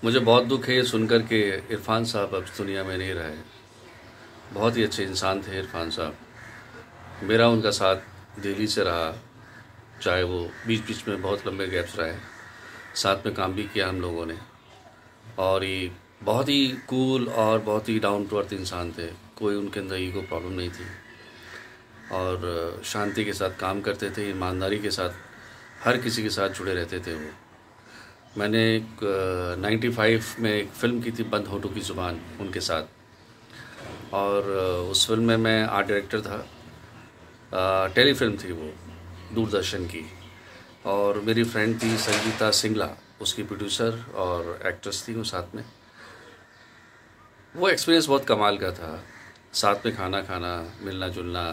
मुझे बहुत दुख है ये सुनकर के इरफान साहब अब दुनिया में नहीं रहे। बहुत ही अच्छे इंसान थे इरफान साहब। मेरा उनका साथ दिल्ली से रहा, चाहे वो बीच बीच में बहुत लंबे गैप्स रहे, साथ में काम भी किया हम लोगों ने। और ये बहुत ही कूल और बहुत ही डाउन टू अर्थ इंसान थे। कोई उनके अंदर ईगो प्रॉब्लम नहीं थी और शांति के साथ काम करते थे, ईमानदारी के साथ हर किसी के साथ जुड़े रहते थे वो। मैंने 95 में एक फ़िल्म की थी, बंद होठों की ज़ुबान, उनके साथ। और उस फिल्म में मैं आर्ट डायरेक्टर था। टेलीफिल्म थी वो, दूरदर्शन की। और मेरी फ्रेंड थी संगीता सिंगला, उसकी प्रोड्यूसर और एक्ट्रेस थी वो साथ में। वो एक्सपीरियंस बहुत कमाल का था। साथ में खाना खाना, मिलना जुलना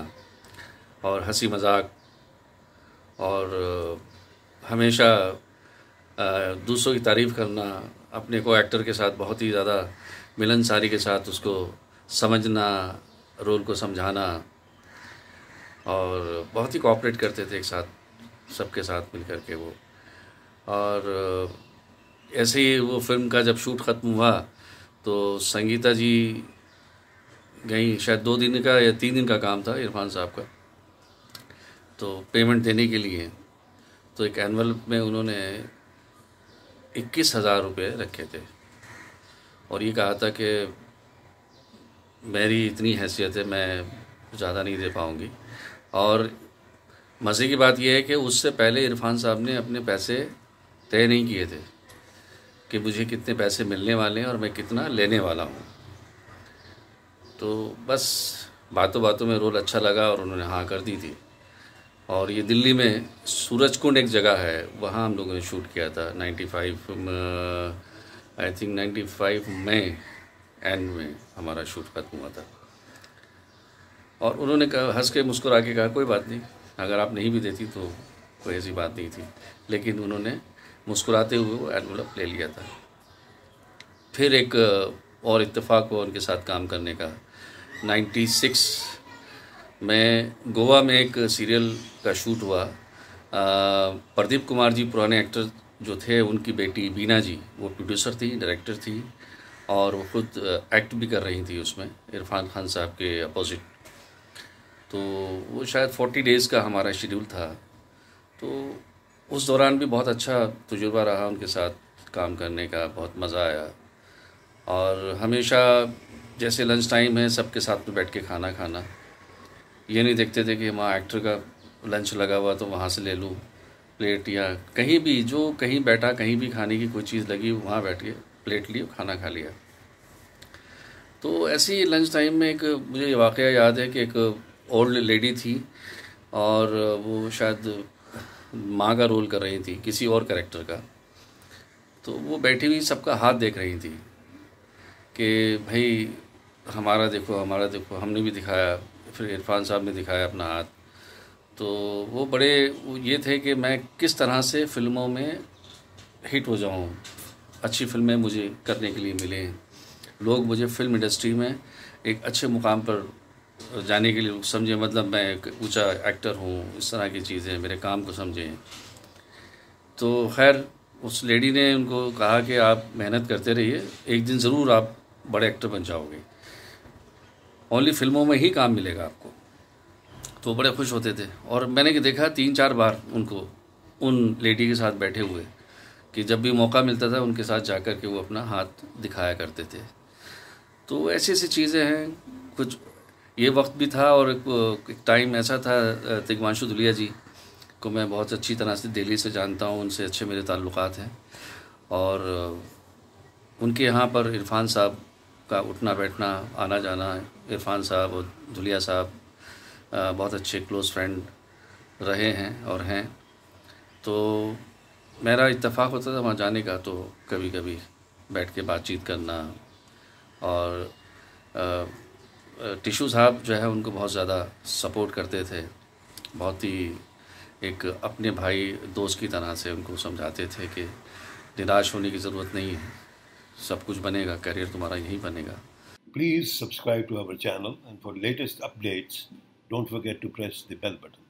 और हंसी मजाक, और हमेशा दूसरों की तारीफ़ करना, अपने को एक्टर के साथ बहुत ही ज़्यादा मिलनसारी के साथ उसको समझना, रोल को समझाना, और बहुत ही कोऑपरेट करते थे एक साथ, सबके साथ मिल कर के वो। और ऐसे ही वो फिल्म का जब शूट ख़त्म हुआ तो संगीता जी गई, शायद 2 दिन का या 3 दिन का काम था इरफान साहब का, तो पेमेंट देने के लिए। तो एक एनवलप में उन्होंने 21,000 रुपये रखे थे और ये कहा था कि मेरी इतनी हैसियत है, मैं ज़्यादा नहीं दे पाऊँगी। और मज़े की बात यह है कि उससे पहले इरफान साहब ने अपने पैसे तय नहीं किए थे कि मुझे कितने पैसे मिलने वाले हैं और मैं कितना लेने वाला हूँ। तो बस बातों बातों में रोल अच्छा लगा और उन्होंने हाँ कर दी थी। और ये दिल्ली में सूरजकुंड एक जगह है, वहाँ हम लोगों ने शूट किया था 95 आई थिंक 95 में एंड में हमारा शूट खत्म हुआ था। और उन्होंने कहा, हंस के मुस्कुरा के कहा, कोई बात नहीं, अगर आप नहीं भी देती तो कोई ऐसी बात नहीं थी। लेकिन उन्होंने मुस्कुराते हुए वो एनवलप ले लिया था। फिर एक और इत्तेफाक हुआ उनके साथ काम करने का। 96 में गोवा में एक सीरियल का शूट हुआ। प्रदीप कुमार जी, पुराने एक्टर जो थे, उनकी बेटी बीना जी वो प्रोड्यूसर थी, डायरेक्टर थी, और वो खुद एक्ट भी कर रही थी उसमें इरफान खान साहब के अपोजिट। तो वो शायद 40 डेज़ का हमारा शेड्यूल था। तो उस दौरान भी बहुत अच्छा तजुर्बा रहा उनके साथ काम करने का, बहुत मज़ा आया। और हमेशा जैसे लंच टाइम है, सबके साथ में बैठ के खाना खाना, ये नहीं देखते थे कि वहाँ एक्टर का लंच लगा हुआ तो वहाँ से ले लूँ प्लेट, या कहीं भी जो कहीं बैठा, कहीं भी खाने की कोई चीज़ लगी, वहाँ बैठ के प्लेट ली, खाना खा लिया। तो ऐसे ही लंच टाइम में एक मुझे वाक़या याद है कि एक ओल्ड लेडी थी और वो शायद माँ का रोल कर रही थी, किसी और कैरेक्टर का। तो वो बैठी हुई सबका हाथ देख रही थी कि भाई हमारा देखो, हमारा देखो। हमने भी दिखाया, फिर इरफान साहब ने दिखाया अपना हाथ। तो वो बड़े ये थे कि मैं किस तरह से फ़िल्मों में हिट हो जाऊं, अच्छी फ़िल्में मुझे करने के लिए मिलें, लोग मुझे फ़िल्म इंडस्ट्री में एक अच्छे मुकाम पर जाने के लिए समझें, मतलब मैं एक ऊंचा एक्टर हूं, इस तरह की चीज़ें, मेरे काम को समझें। तो खैर उस लेडी ने उनको कहा कि आप मेहनत करते रहिए, एक दिन ज़रूर आप बड़े एक्टर बन जाओगे, ओनली फ़िल्मों में ही काम मिलेगा आपको। तो बड़े खुश होते थे। और मैंने देखा 3-4 बार उनको उन लेडी के साथ बैठे हुए, कि जब भी मौका मिलता था उनके साथ जाकर के वो अपना हाथ दिखाया करते थे। तो ऐसी ऐसी चीज़ें हैं। कुछ ये वक्त भी था और एक टाइम ऐसा था। तिग्मांशु धुलिया जी को मैं बहुत अच्छी तरह से दिल्ली से जानता हूँ, उनसे अच्छे मेरे ताल्लुकात हैं। और उनके यहाँ पर इरफान साहब का उठना बैठना, आना जाना, इरफान साहब और धुलिया साहब बहुत अच्छे क्लोज़ फ्रेंड रहे हैं और हैं। तो मेरा इत्तेफाक होता था वहाँ जाने का, तो कभी कभी बैठ के बातचीत करना। और टिशू साहब जो है उनको बहुत ज़्यादा सपोर्ट करते थे, बहुत ही एक अपने भाई दोस्त की तरह से उनको समझाते थे कि निराश होने की ज़रूरत नहीं है, सब कुछ बनेगा, करियर तुम्हारा यहीं बनेगा। Please subscribe to our channel, and for latest updates, don't forget to press the bell button.